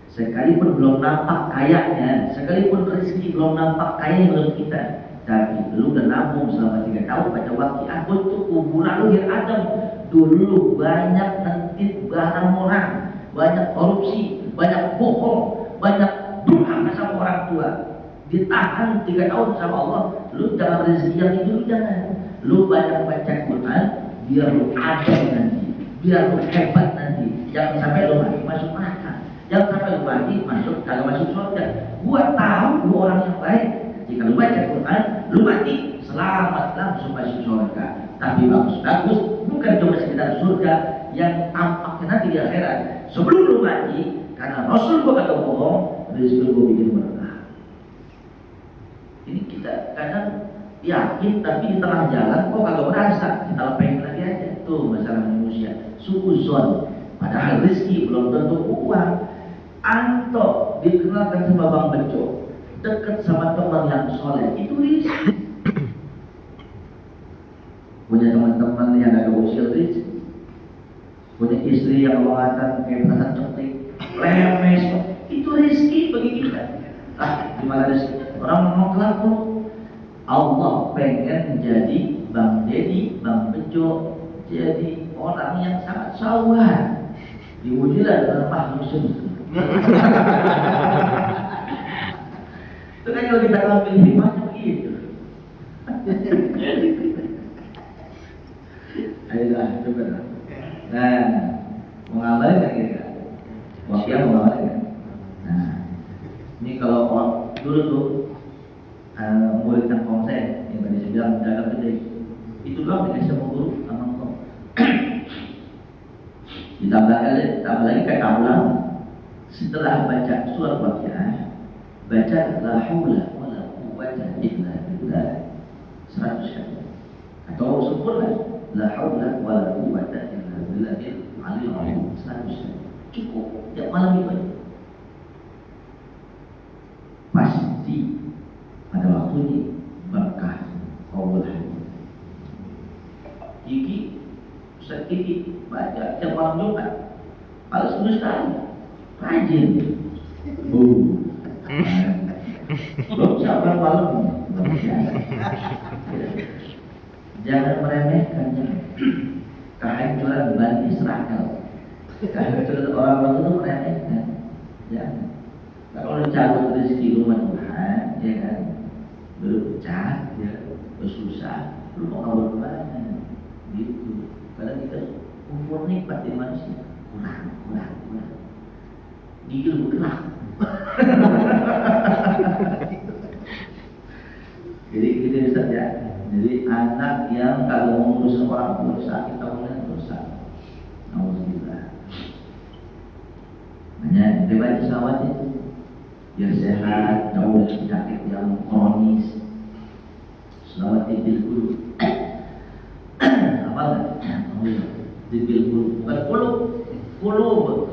Sekalipun belum nampak kayanya, sekalipun rezeki belum nampak kaya menurut kita, tapi lu udah nabung selama 3 tahun baca Waqiah untuk kuburan lu biar adem. Dulu banyak nentit barang orang, banyak korupsi, banyak bohong, banyak durhaka sama orang tua. Ditahan 3 tahun sama Allah. Lu jangan rezeki yang itu, lu jangan. Lu banyak baca Quran biar lu adem nanti, biar lu hebat nanti. Jangan sampai lu mati masuk neraka. Jangan sampai lu mati masuk, kalau masuk surga. Gua tahu lu orang yang baik. Jika lu baca Quran, lu mati selamat langsung masuk surga. Tapi bagus-bagus, bukan cuma sekedar surga yang tampaknya nanti di akhirat. Sebelum lu mati, karena Rasul gua kata bohong, rezeki gua bikin berkah. Ini kita kadang yakin, tapi di tengah jalan kok kagak merasa. Kita lepain lagi aja. Tuh masalah manusia. Suuzon. Padahal rezeki belum tentu uang. Anto dikenalkan sama Bang Bejo, dekat sama teman yang soleh, itu rezeki. Punya teman-teman yang agak usil rezeki. Punya istri yang lawatan kayak perasaan cantik, lemes, itu rezeki bagi kita. Gimana rezeki? Orang mau kelaku. Allah pengen jadi Bang Dedi, Bang Bejo, jadi orang yang sangat sabar. Diujilah dengan makhluk sendiri. Itu kan kalau kita ngambil hikmahnya begitu. Ayolah, coba lah. Nah, mau ngabalin kan kira-kira? Waqiah mau ngabalin kan? Nah, ini kalau orang dulu tuh murid yang konsep yang tadi saya bilang dagang gede, itu doang dikasih sama guru sama kau. Ditambah lagi kata ulama, setelah baca surat Waqiah, baca la haula wala quwwata quwwata illa billah 100 kali. Atau sempurna la haula wala quwwata illa billahil aliyil azim 100 kali. Cukup tiap malam itu aja. Pasti pada waktunya berkah Allah. Gigi Ustaz Gigi baca tiap malam Jumat kalau 10 kali rajin. Belum siapa malam. Jangan meremehkannya. Kehancuran Bani Israel, kehancuran orang itu meremehkan. Jangan. Kalau dicabut rezeki rumah Tuhan, ya kan, berpecah, ya, bersusah, lu mau kabur kemana? Gitu. Karena kita umur nikmat di manusia kurang. Gigi lu bergerak. Jadi gitu saja. Jadi anak yang kalau mengurus orang dosa, kita mulai dosa. Alhamdulillah. Hanya dibaca selawat itu biar sehat, jauh dari penyakit yang kronis. Selawat bil qulub. Apa kan? Bil qulub, bukan qulub.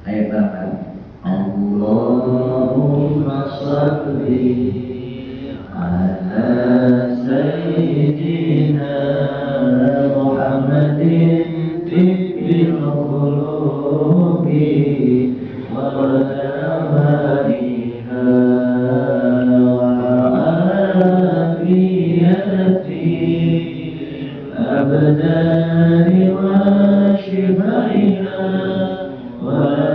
Ayo bareng. Allahumma shalli ala sayyidina Muhammadin tibbil qulubi wa dawaiha wa afiyati abdani wa shifaiha wa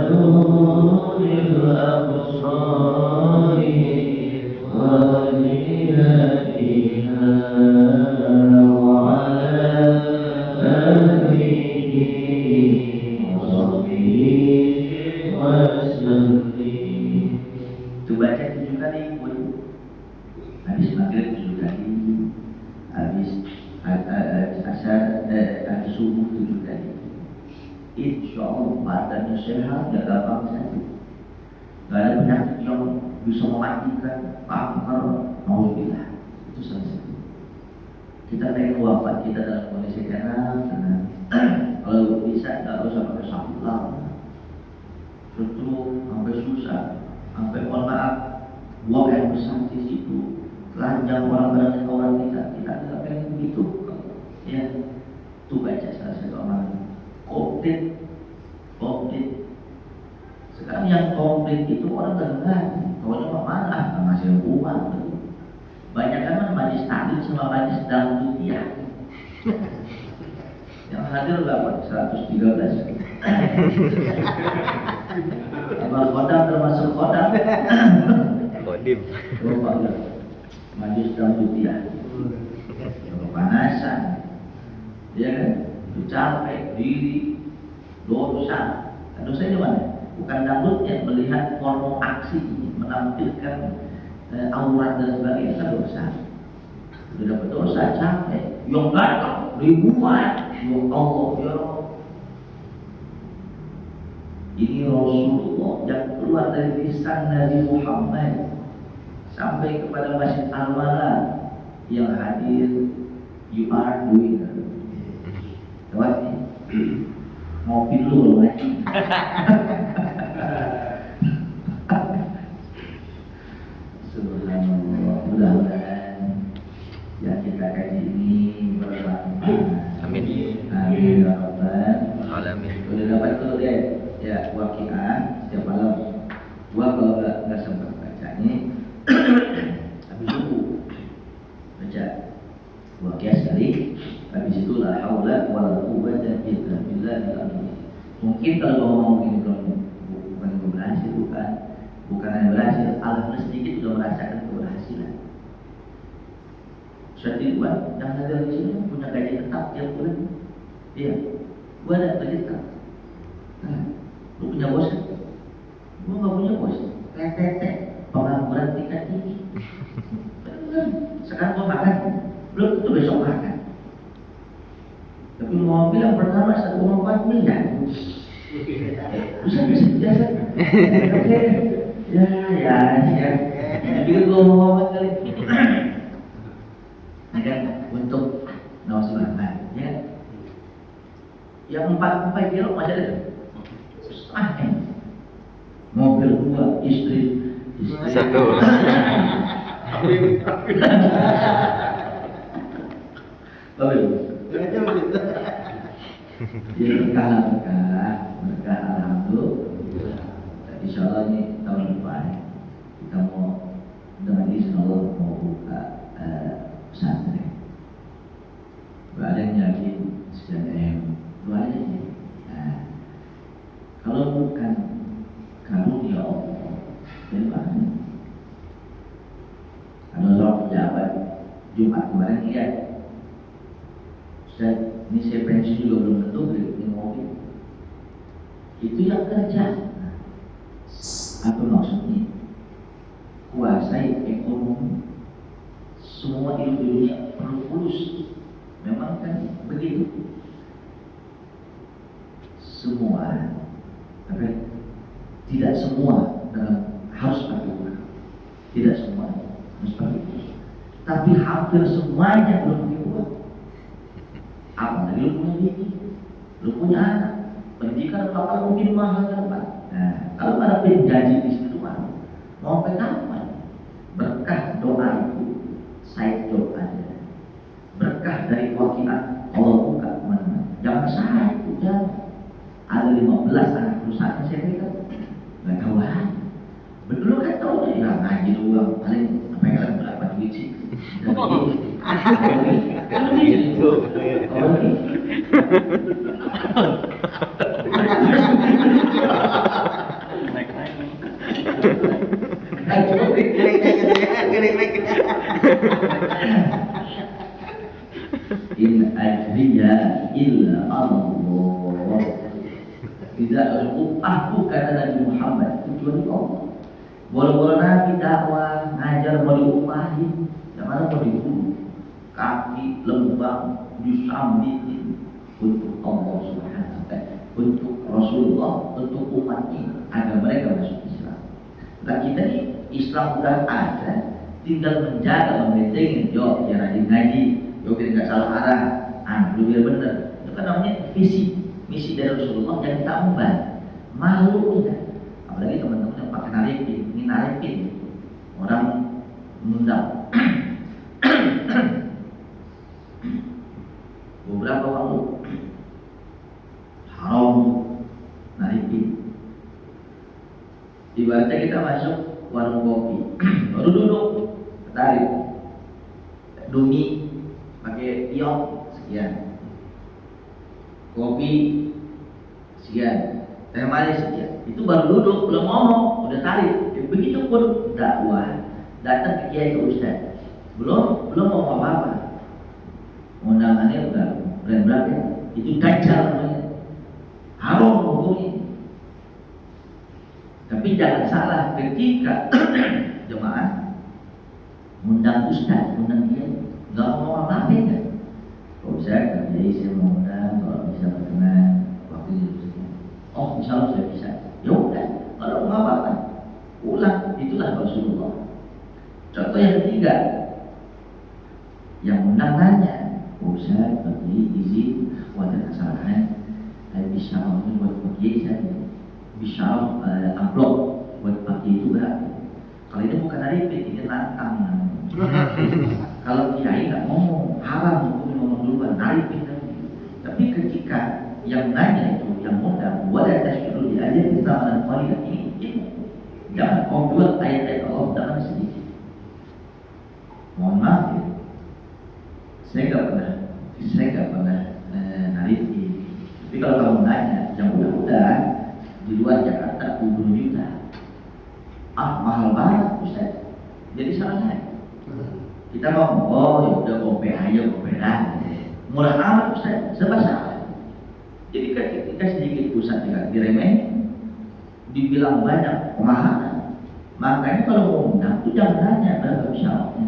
nuril absari wa lilaiha wa ala alihi wa sahbihi wa sallim. Itu baca 7 kali pun. Habis maghrib 7 kali, habis asar habis subuh 7 kali. Insya Allah badannya sehat, gak gampang sakit, gak ada penyakit yang bisa mematikan, kanker, alhamdulillah. Itu salah satu. Kita pengen wafat kita dalam kondisi tenang. Kalau bisa gak usah pakai sakit lama, stroke sampai susah, sampai mohon maaf buang air besar di situ, telanjang orang kita tidak pengen begitu. Ya, itu baca salah satu amalan. Komplit. Sekarang yang komplit itu orang terganti. Kalau cuma malah ngasih uang. Banyak kan majlis taklim sama majlis dangdutiah. Yang hadir berapa? 113. Abang kodam termasuk kodam. Kodim. Majlis dangdutiah. Kepanasan. Ya kan? Capek diri, dosa. Dosa di mana? Bukan dangdutnya, melihat porno aksi menampilkan aurat dan sebagainya kan dosa. Sudah dapat dosa, capek. Yang datang ribuan. Ya Allah, ya Allah. Ini Rasulullah yang keluar dari lisan Nabi Muhammad sampai kepada Masjid Al-Wala yang hadir. You are doing it. Lewat nih, ngopi dulu lagi. Subhanallah, mudah-mudahan yang kita kaji ini bermanfaat. Amin. Amin ya rabbal Alamin. Boleh dapat tuh ya waqiah setiap malam. Gua kalau nggak sempat baca ini, habis subuh baca waqiah sekali. Habis itu la haula wala quwwata illa billahil azim. Mungkin kalau ngomong ini bukan berhasil, bukan yang berhasil, alhamdulillah sedikit sudah merasakan keberhasilan. Suatu buat yang ada di sini punya gaji tetap tiap bulan. Iya, gua ada gaji tetap. Lu punya bos? Gua nggak punya bos. Tete, pengangguran tingkat tinggi. Sekarang gua makan, belum tentu besok makan. Tapi mobil yang pertama 1,4 miliar. Bisa biasa. Ya. Jadi gue ngomong kali. Nah kan untuk nauzubillah ya. Yang 4 kilo masih ada. Mobil 2, istri Satu. Mobil. Jadi berkah alhamdulillah. Insyaallah ini tahun depan kita mau dengan izin Allah mau buka pesantren. Gak ada yang yakin sekian dua aja. Nah, kalau bukan karunia Allah, dari mana? Kalau seorang pejabat Jumat kemarin lihat, Ustaz, ini saya pensiun juga belum tentu beli mobil. Itu yang kerja. Apa maksudnya? Kuasai ekonomi. Semua hidup di dunia perlu fulus. Memang kan begitu. Semua, tapi tidak semua harus pakai uang. Tidak semua harus pakai uang. Tapi hampir semuanya belum pakai uang. Apalagi lu punya bini, lu punya anak, pendidikan bakal mungkin mahal kan Pak. Nah, kalau ada penjanji di situ mau sampai kapan? Berkah doa itu side job aja. Berkah dari wakilan Allah buka kemana-mana. Jangan side itu jangan. Ada 15 anak perusahaan saya pegang, nggak tahu lah. Betul kan tahu deh, ya ngaji doang paling apa yang kalian berapa duit sih? Itu. In ajriya illa Allah. Tidak upahku kata Nabi Muhammad kecuali Allah. Boro-boro Nabi dakwah ngajar mau diupahin, yang mana mau dibunuh, kaki lembang disambitin untuk Allah Subhanahu wa taala, untuk Rasulullah, untuk umatnya agar mereka masuk Islam. Nah kita ini Islam udah ada, tinggal menjaga, membentengi. Yo, ya rajin ngaji, yo kita nggak salah arah, lu biar bener. Itu kan namanya visi, misi dari Rasulullah yang kita emban. Malu kita, apalagi teman-teman yang pakai narikin, orang mengundang. Beberapa waktu haram narikin. Ibaratnya kita masuk warung kopi, baru duduk, tarik, dumi, pakai iok sekian, kopi sekian, teh manis sekian, itu baru duduk, belum ngomong, udah tarik. Begitu pun dakwah, datang ke kiai ke ustaz, belum ngomong apa-apa, undangannya udah berat ya, itu dajjal namanya, haram hukumnya. Tapi jangan salah ketika jemaah undang ustaz, undang dia, nggak mau apa-apa ya. Kalau saya kerjai saya mau undang, kalau bisa berkenan waktu itu. Oh, misalnya saya bisa, ya udah, kalau mau apa-apa, ulang, itulah Rasulullah. Contoh yang ketiga, yang undang nanya, Ustaz, bagi izin wadah kesalahan, bisa ini buat bagi saya. Bisa amplop buat pagi itu berapa? Kalau ini bukan dari ini lantang. Kalau kiai nggak ngomong, haram untuk ngomong duluan, naripin tadi. Tapi ketika yang nanya itu, yang undang, wadah dulu diajar kita dan kualitas ini, jangan kau buat ayat-ayat Allah dalam sedikit. Mohon maaf ya, saya nggak pernah naripin. Tapi kalau kamu nanya, yang udah di luar Jakarta 20 juta, mahal banget Ustaz. Jadi salah saya. Kita mau, oh ya udah gope aja, gope dah, murah amat Ustaz, serba salah. Jadi ketika sedikit pusat diremehin, dibilang banyak kemahalan. Makanya kalau mau undang itu jangan nanya berapa syaratnya.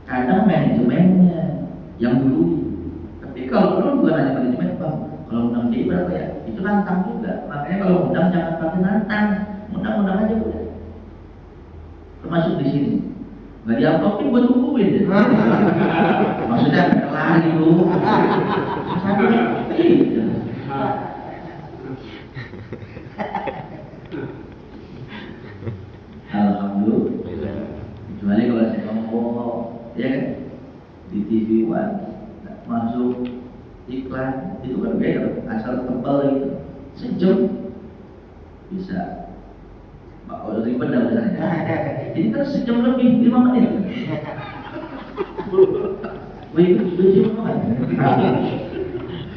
Kadang manajemennya yang dulu. Tapi kalau lu bukan hanya manajemen, Bang, kalau undang dia berapa ya? Itu nantang juga. Makanya kalau undang jangan pakai nantang, undang aja udah. termasuk di sini. Nggak diamplopin, gue tungguin deh. Maksudnya kelar gitu. Iya. Alhamdulillah. Kecuali kalau saya ngomong, ya kan, di TV One masuk iklan itu kan beda, asal tebal gitu, sejam bisa. Kalau dari benar misalnya, ini kan sejam lebih 5 menit. Wih, itu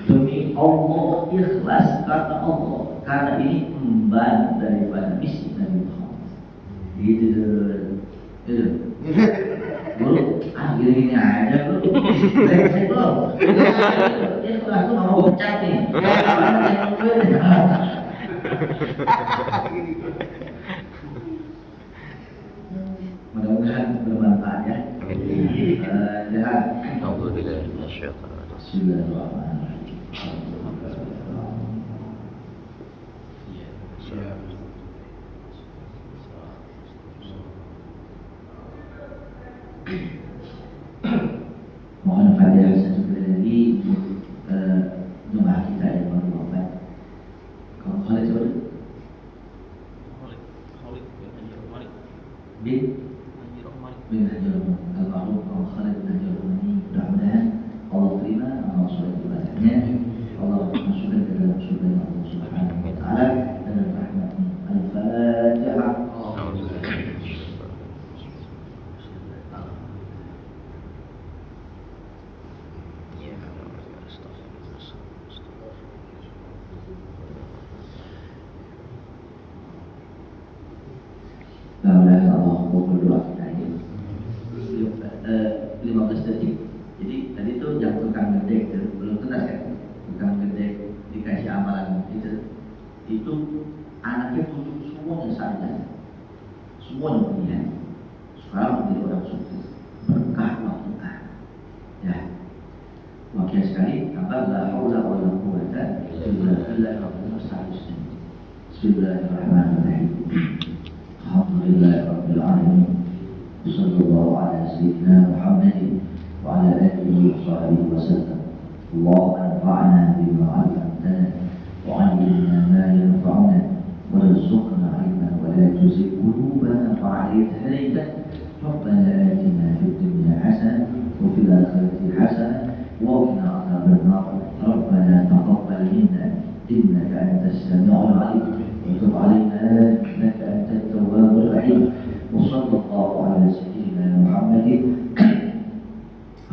demi Allah ikhlas karena Allah, karena ini emban daripada misi Nabi Muhammad. Gitu, gitu. Bro, gini-gini aja bro. Saya bro. Dia setelah itu mau pecat nih. Mudah-mudahan bermanfaat ya. Jahat. Alhamdulillah, masyaallah. Bismillahirrahmanirrahim. Mohon Fatihah satu lagi untuk jemaah kita yang baru wafat. Kalau Khalid coba dulu. Bin Haji Rahmani Al-Ma'ruf Kalau Khalid bin Haji Rahmani, mudah-mudahan Allah terima amal soleh ibadahnya. Allah masukkan ke dalam surga Allah Subhanahu wa taala dan rahmatnya. Al-Fatihah. Mudah-mudahan Allah kabul doa kita ini. 15 detik. Jadi tadi tuh yang tukang ngedek belum tuntas kan? Tukang ngedek dikasih amalan itu anaknya tutup semuanya saja, semuanya punya. Sekarang menjadi orang sukses berkah waktu ya. Wakil sekali apa la haula wala quwwata illa billah. Bismillahirrahmanirrahim. Alhamdulillahirabbil alamin. Sallallahu ala sayyidina Muhammadin wa ala alihi wa sahbihi wa sallam. Allahumma anfa'na bima 'allamtana wa 'allimna ma yanfa'una warzuqna 'ilman wa la tuzigh qulubana ba'da idh hadaytana. ربنا آتنا في الدنيا حسنة وفي الآخرة حسنة وقنا عذاب النار. ربنا تقبل منا إنك أنت السميع العليم وتب علينا إنك أنت التواب الرحيم. وصلى الله على سيدنا محمد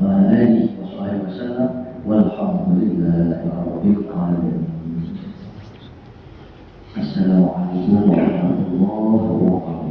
وعلى آله وصحبه وسلم والحمد لله رب العالمين. السلام عليكم ورحمة الله وبركاته.